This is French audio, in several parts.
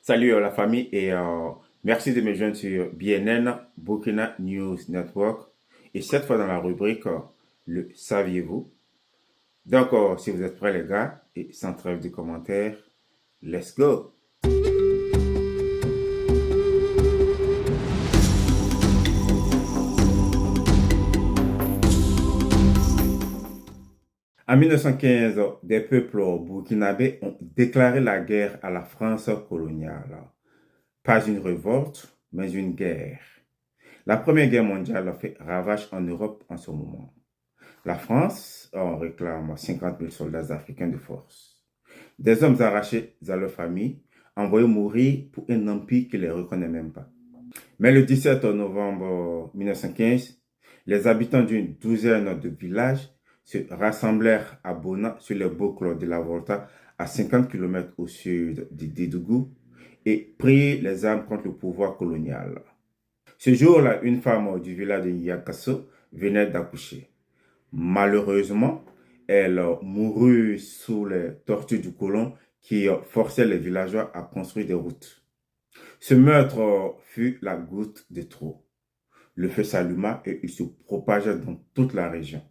Salut la famille et merci de me joindre sur BNN Burkina News Network et cette fois dans la rubrique le saviez-vous? Donc si vous êtes prêts les gars et sans trêve de commentaires, let's go! En 1915, des peuples burkinabés ont déclaré la guerre à la France coloniale. Pas une révolte, mais une guerre. La Première Guerre mondiale fait ravage en Europe en ce moment. La France réclame 50 000 soldats africains de force. Des hommes arrachés à leur famille, envoyés mourir pour un empire qui ne les reconnaît même pas. Mais le 17 novembre 1915, les habitants d'une douzaine de villages se rassemblèrent à Bona sur les boucles de la Volta à 50 km au sud de Dédougou et prirent les armes contre le pouvoir colonial. Ce jour-là, une femme du village de Yakasso venait d'accoucher. Malheureusement, elle mourut sous les tortures du colon qui forçait les villageois à construire des routes. Ce meurtre fut la goutte de trop. Le feu s'alluma et il se propagea dans toute la région.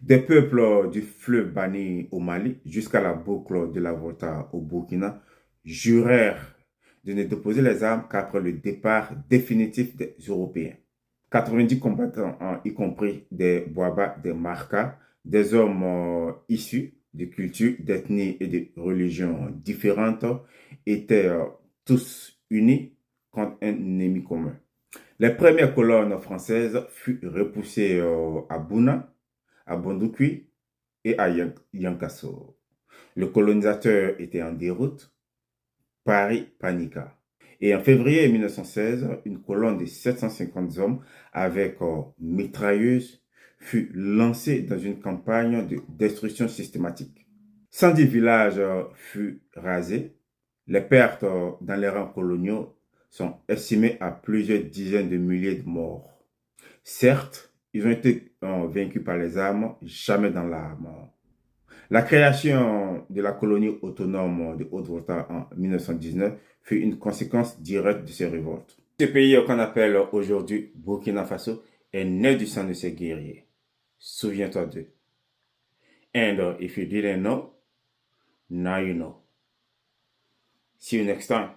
Des peuples du fleuve Bani au Mali jusqu'à la boucle de la Volta au Burkina jurèrent de ne déposer les armes qu'après le départ définitif des Européens. 90 combattants, y compris des Boaba, des Marca, des hommes issus de cultures, d'ethnies et de religions différentes, étaient tous unis contre un ennemi commun. Les premières colonnes françaises furent repoussées à Bouna, à Bondouki et à Yankasso. Le colonisateur était en déroute, Paris paniqua. Et en février 1916, une colonne de 750 hommes avec mitrailleuses fut lancée dans une campagne de destruction systématique. 110 villages furent rasés. Les pertes dans les rangs coloniaux sont estimées à plusieurs dizaines de milliers de morts. Certes, ils ont été vaincus par les armes, jamais dans l'arme. La création de la colonie autonome de Haute-Volta en 1919 fut une conséquence directe de ces révoltes. Ce pays qu'on appelle aujourd'hui Burkina Faso est né du sang de ces guerriers. Souviens-toi d'eux. And if you didn't know, now you know. See you next time.